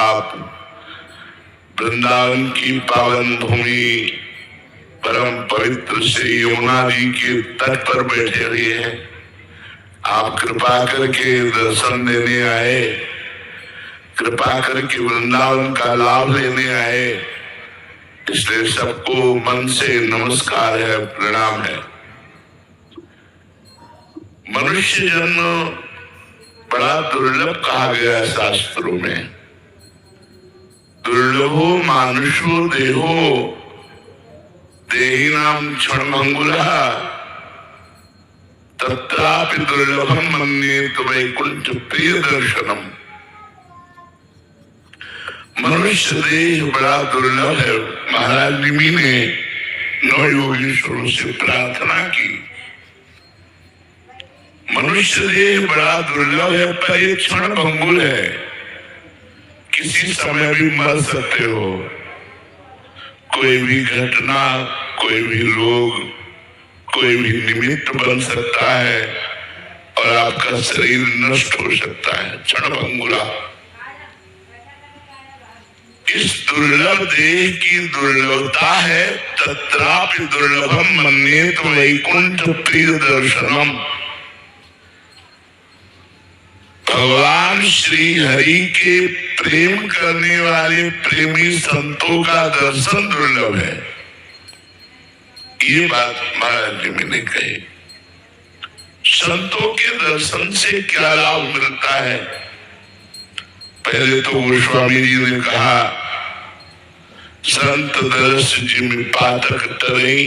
आप वृंदावन की पावन भूमि परम पवित्र श्री यमुना जी के तट पर बैठे हुए हैं। आप कृपा करके दर्शन देने आए, कृपा करके वृंदावन का लाभ लेने आए, इसलिए सबको मन से नमस्कार है, प्रणाम है। मनुष्य जन्म बड़ा दुर्लभ कहा गया है शास्त्रों में। दुर्लभो मानुषो देहो देहिनाम क्षणभंगुरः तत्रापि दुर्लभम मन्येत वैकुंठ प्रिय दर्शनम। मनुष्य देह बड़ा दुर्लभ है। महाराज निमि ने नवयोगीश्वरों से प्रार्थना की, मनुष्य देह बड़ा दुर्लभ है, पर ये क्षणभंगुर है, किसी समय भी मर सकते हो। कोई भी घटना, कोई भी रोग, कोई भी निमित्त बन सकता है और आपका शरीर नष्ट हो सकता है। क्षणभंगुरा। इस दुर्लभ देह की दुर्लभता है। तत्रापि दुर्लभम मन्येत वैकुंठ प्रिय दर्शनम। भगवान श्री हरि के प्रेम करने वाले प्रेमी संतों का दर्शन दुर्लभ है। ये बात महाराज जी ने कही। संतों के दर्शन से क्या लाभ मिलता है? पहले तो गोस्वामी जी ने कहा संत दर्श जिम पातक तरई।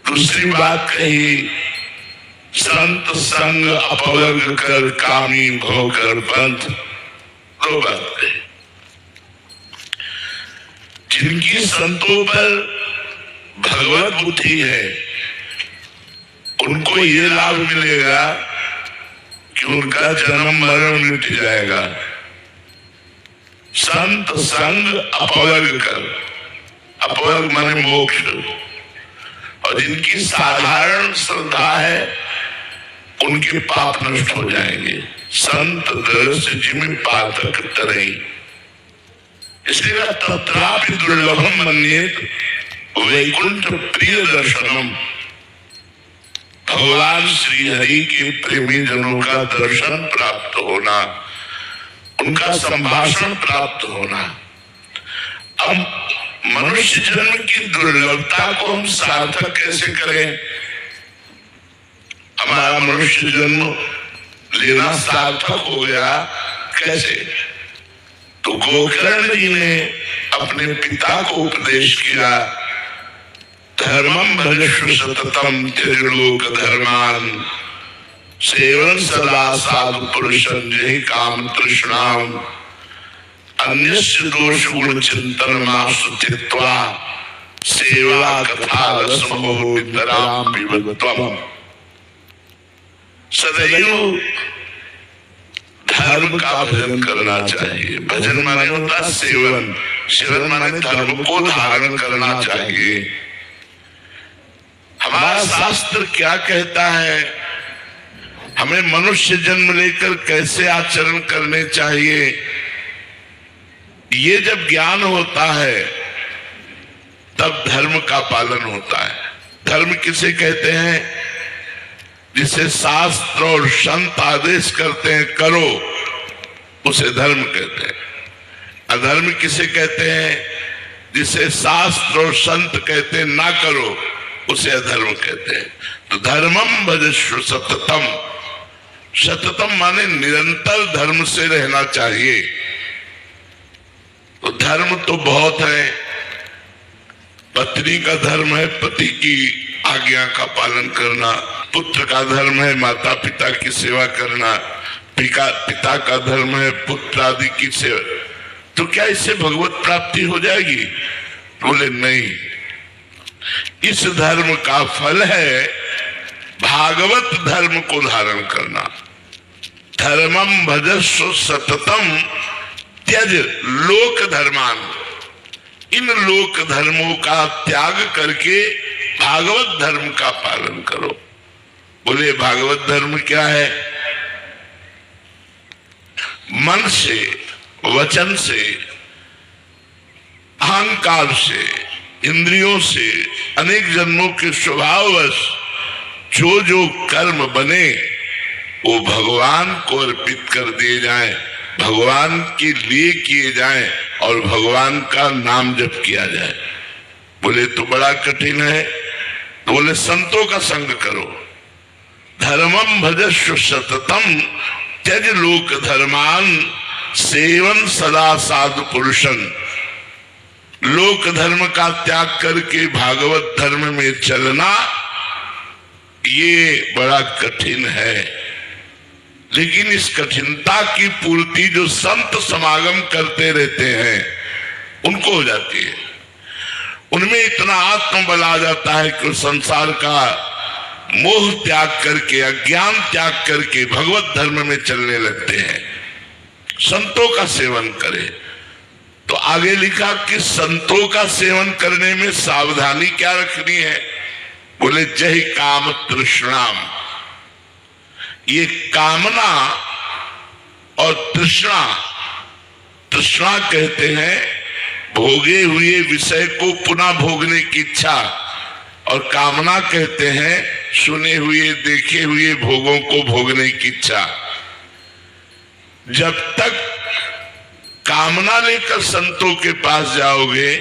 दूसरी बात कही संत संग अपवर्ग कर कामी भोग कर पंथ। दो बात कही। जिनकी संतों पर भगवत बुद्धि है उनको ये लाभ मिलेगा कि उनका जन्म मरण मिट जाएगा। संत संग अपवर्ग कर, अपवर्ग माने मोक्ष। और जिनकी साधारण श्रद्धा है उनके पाप नष्ट हो जाएंगे। संत दर्श जिम पातक तरई। इसलिए तत्रापि दुर्लभम मन्येत वैकुंठ प्रिय दर्शनम। भगवान श्री हरि के प्रेमी जनों का दर्शन प्राप्त होना, उनका संभाषण प्राप्त होना। अब मनुष्य जन्म की दुर्लभता को हम सार्थक कैसे करें? हमारा मनुष्य जन्म लेना सार्थक हो गया कैसे? तो गोकर्ण जी ने अपने पिता को उपदेश किया, धर्मम भजस्व सततम त्यज लोक धर्मान सेवन सदा साधु पुरुषं जहि काम तृष्णाम अन्यस्य दोष गुण चिंतन मासु चित्वा सेवा कथा रसमो वितराम विवत्वम। सदैव धर्म का भजन करना चाहिए। भजन माने होता सेवन, सेवन माने धर्म को धारण करना चाहिए। हमारा शास्त्र क्या कहता है? हमें मनुष्य जन्म लेकर कैसे आचरण करने चाहिए? ये जब ज्ञान होता है तब धर्म का पालन होता है। धर्म किसे कहते हैं? जिसे शास्त्र और संत आदेश करते हैं करो, उसे धर्म कहते हैं। अधर्म किसे कहते हैं? जिसे शास्त्र और संत कहते हैं ना करो, उसे अधर्म कहते हैं। तो धर्मम भजस्व सततम। सततम माने निरंतर धर्म से रहना चाहिए। तो धर्म तो बहुत है। पत्नी का धर्म है पति की आज्ञा का पालन करना, पुत्र का धर्म है माता पिता की सेवा करना, पिता का धर्म है पुत्र आदि की सेवा। तो क्या इससे भगवत प्राप्ति हो जाएगी? बोले नहीं। इस धर्म का फल है भागवत धर्म को धारण करना। धर्मम भजस्व सततम त्यज लोक धर्मान। इन लोक धर्मों का त्याग करके भागवत धर्म का पालन करो। बोले भागवत धर्म क्या है? मन से वचन से, अहंकार से, इंद्रियों से, अनेक जन्मों के स्वभाववश जो जो कर्म बने वो भगवान को अर्पित कर दिए जाएं, भगवान के लिए किए जाएं और भगवान का नाम जप किया जाए। बोले तो बड़ा कठिन है। तो बोले संतों का संग करो, धर्मम भजस्व सततम त्यज लोक धर्मान सेवन सदा साधु पुरुषन। लोक धर्म का त्याग करके भागवत धर्म में चलना ये बड़ा कठिन है, लेकिन इस कठिनता की पूर्ति जो संत समागम करते रहते हैं उनको हो जाती है। उनमें इतना आत्मबल आ जाता है कि संसार का मोह त्याग करके, अज्ञान त्याग करके भगवत धर्म में चलने लगते हैं। संतों का सेवन करें। तो आगे लिखा कि संतों का सेवन करने में सावधानी क्या रखनी है? बोले जय काम तृष्णाम। ये कामना और तृष्णा, तृष्णा कहते हैं भोगे हुए विषय को पुनः भोगने की इच्छा, और कामना कहते हैं सुने हुए देखे हुए भोगों को भोगने की इच्छा। जब तक कामना लेकर संतों के पास जाओगे,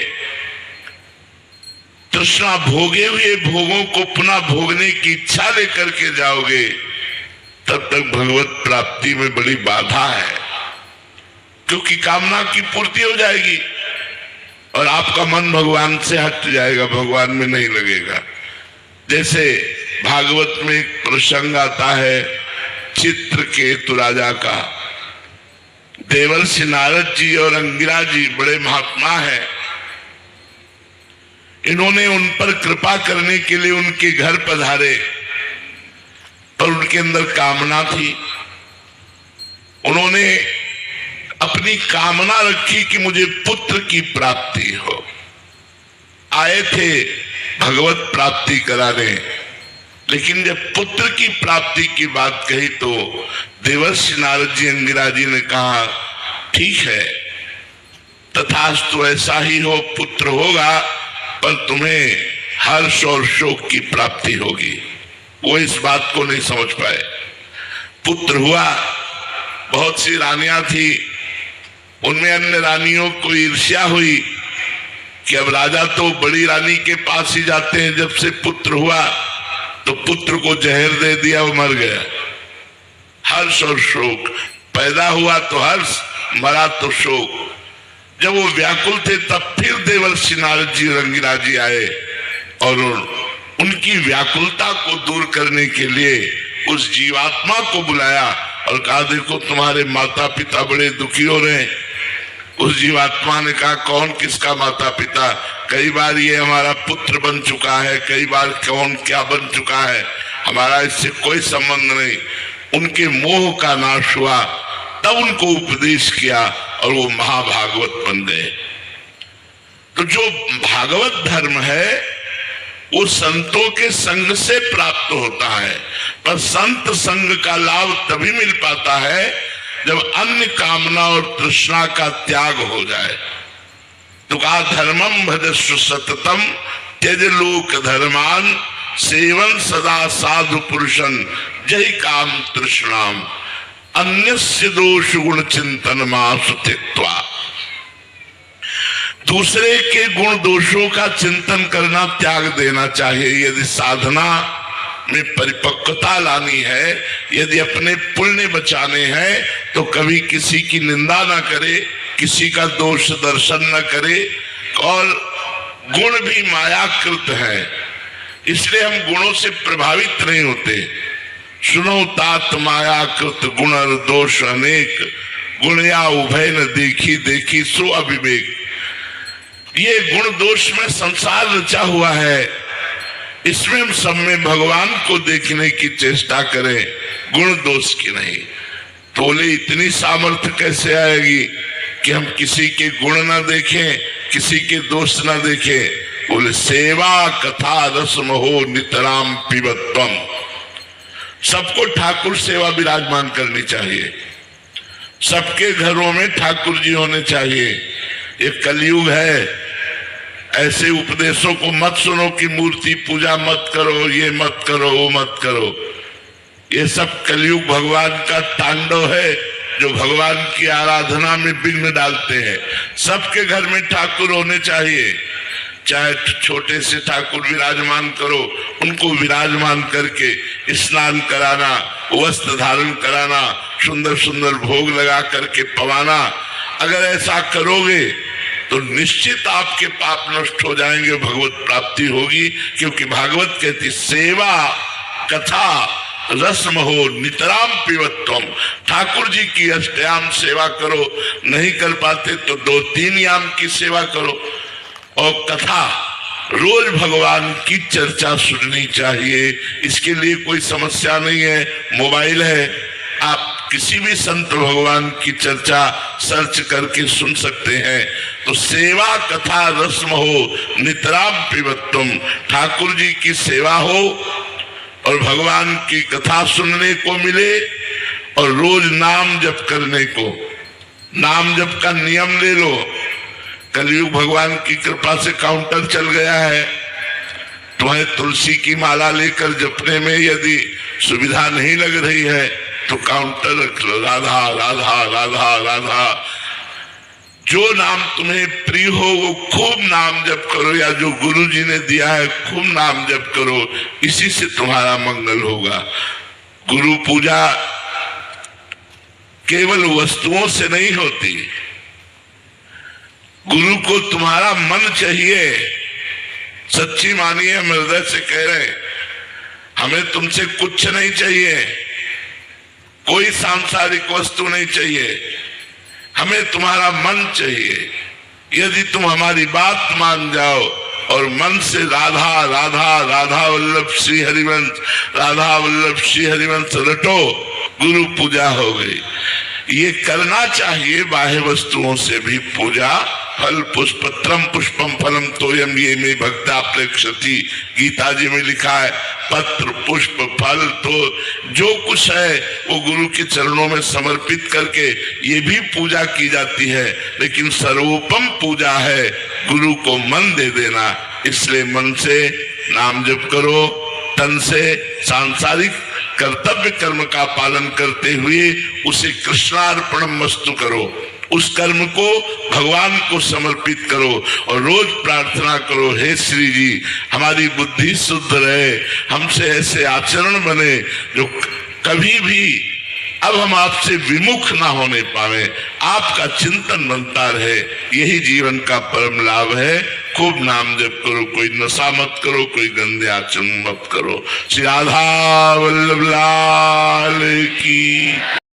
तृष्णा भोगे हुए भोगों को पुनः भोगने की इच्छा लेकर के जाओगे, तब तक भगवत प्राप्ति में बड़ी बाधा है, क्योंकि कामना की पूर्ति हो जाएगी और आपका मन भगवान से हट जाएगा, भगवान में नहीं लगेगा। जैसे भागवत में एक प्रसंग आता है चित्रकेतु राजा का। देवर्षि नारद जी और अंगिरा जी बड़े महात्मा हैं। इन्होंने उन पर कृपा करने के लिए उनके घर पधारे, पर उनके अंदर कामना थी। उन्होंने अपनी कामना रखी कि मुझे पुत्र की प्राप्ति हो। आए थे भगवत प्राप्ति कराने, लेकिन जब पुत्र की प्राप्ति की बात कही तो देवर्षि नारद जी अंगिरा जी ने कहा ठीक है, तथास्तु ऐसा ही हो, पुत्र होगा, पर तुम्हें हर्ष और शोक की प्राप्ति होगी। वो इस बात को नहीं समझ पाए। पुत्र हुआ, बहुत सी रानियां थी, उनमें अन्य रानियों को ईर्ष्या हुई कि अब राजा तो बड़ी रानी के पास ही जाते हैं। जब से पुत्र हुआ तो पुत्र को जहर दे दिया, वो मर गया। हर्ष और शोक, पैदा हुआ तो हर्ष, मरा तो शोक। जब वो व्याकुल थे तब फिर देवर्षि नारद जी अंगिरा जी आए और उनकी व्याकुलता को दूर करने के लिए उस जीवात्मा को बुलाया और कहा देखो तुम्हारे माता पिता बड़े दुखी हो रहे हैं। उस जीवात्मा ने कहा कौन किसका माता पिता? कई बार ये हमारा पुत्र बन चुका है, कई बार कौन क्या बन चुका है, हमारा इससे कोई संबंध नहीं। उनके मोह का नाश हुआ, तब उनको उपदेश किया और वो महाभागवत बन गए। तो जो भागवत धर्म है वो संतों के संग से प्राप्त होता है, पर संत संग का लाभ तभी मिल पाता है जब अन्य कामना और तृष्णा का त्याग हो जाए। तो कहा धर्मम भजस्व सततम त्यज लोक धर्मान सेवन सदा साधु पुरुषन जय काम तृष्णाम अन्यस्य दोष गुण चिंतन मासु त्यक्त्वा। दूसरे के गुण दोषों का चिंतन करना त्याग देना चाहिए। यदि साधना में परिपक्वता लानी है, यदि अपने पुण्य बचाने हैं, तो कभी किसी की निंदा ना करे, किसी का दोष दर्शन न करे। और गुण भी मायाकृत है, इसलिए हम गुणों से प्रभावित नहीं होते। सुनो तात मायाकृत गुण दोष अनेक, गुणया उभय न देखी देखी सो अविवेक। ये गुण दोष में संसार रचा हुआ है, इसमें हम सब में भगवान को देखने की चेष्टा करें, गुण दोष की नहीं। तो बोले इतनी सामर्थ्य कैसे आएगी कि हम किसी के गुण ना देखें, किसी के दोष ना देखें? बोले सेवा कथा रसम हो नितराम पिबत्वम। सबको ठाकुर सेवा विराजमान करनी चाहिए। सबके घरों में ठाकुर जी होने चाहिए। ये कलयुग है, ऐसे उपदेशों को मत सुनो कि मूर्ति पूजा मत करो, ये मत करो, वो मत करो। ये सब कलयुग भगवान का तांडव है जो भगवान की आराधना में विघ्न डालते हैं। सबके घर में ठाकुर होने चाहिए, चाहे छोटे से ठाकुर विराजमान करो, उनको विराजमान करके स्नान कराना, वस्त्र धारण कराना, सुंदर सुंदर भोग लगा करके पवाना। अगर ऐसा करोगे तो निश्चित आपके पाप नष्ट हो जाएंगे, भगवत प्राप्ति होगी। क्योंकि भागवत कहती सेवा कथा रस्म हो नितराम पिबत्वम। ठाकुर जी की अष्टयाम सेवा करो, नहीं कर पाते तो 2-3 याम की सेवा करो। और कथा रोज भगवान की चर्चा सुननी चाहिए। इसके लिए कोई समस्या नहीं है, मोबाइल है, आप किसी भी संत भगवान की चर्चा सर्च करके सुन सकते हैं। तो सेवा कथा रस्म हो नितराम पिबत्वम, ठाकुर जी की सेवा हो और भगवान की कथा सुनने को मिले और रोज नाम जप करने को। नाम जप का नियम ले लो। कलयुग भगवान की कृपा से काउंटर चल गया है। तुम्हें तुलसी की माला लेकर जपने में यदि सुविधा नहीं लग रही है तो काउंटर रख लो, राधा राधा राधा राधा। जो नाम तुम्हें प्रिय हो वो खूब नाम जप करो, या जो गुरु जी ने दिया है खूब नाम जप करो, इसी से तुम्हारा मंगल होगा। गुरु पूजा केवल वस्तुओं से नहीं होती, गुरु को तुम्हारा मन चाहिए। सच्ची मानिए, हम हृदय से कह रहे हैं, हमें तुमसे कुछ नहीं चाहिए, कोई सांसारिक वस्तु नहीं चाहिए, हमें तुम्हारा मन चाहिए। यदि तुम हमारी बात मान जाओ और मन से राधा राधा राधा वल्लभ श्री हरिवंश, राधा वल्लभ श्री हरिवंश रटो, गुरु पूजा हो गई। ये करना चाहिए। बाह्य वस्तुओं से भी पूजा। फल पुष्पत्रम पुष्पम फलम तोयम ये में भक्ता प्रेक्षति, गीता जी में लिखा है। पत्र पुष्प फल तो जो कुछ है वो गुरु के चरणों में समर्पित करके ये भी पूजा की जाती है। लेकिन सर्वोपम पूजा है गुरु को मन दे देना। इसलिए मन से नाम जप करो, तन से सांसारिक कर्तव्य कर्म का पालन करते हुए उसे कृष्णार्पणम वस्तु करो। उस कर्म को भगवान को समर्पित करो और रोज प्रार्थना करो, हे श्री जी हमारी बुद्धि शुद्ध रहे, हमसे ऐसे आचरण बने जो कभी भी अब हम आपसे विमुख ना होने पावे, आपका चिंतन बनता रहे। यही जीवन का परम लाभ है। खूब नाम जप करो, कोई नशा मत करो, कोई गंदे आचरण मत करो। श्री राधा वल्लभ लाल की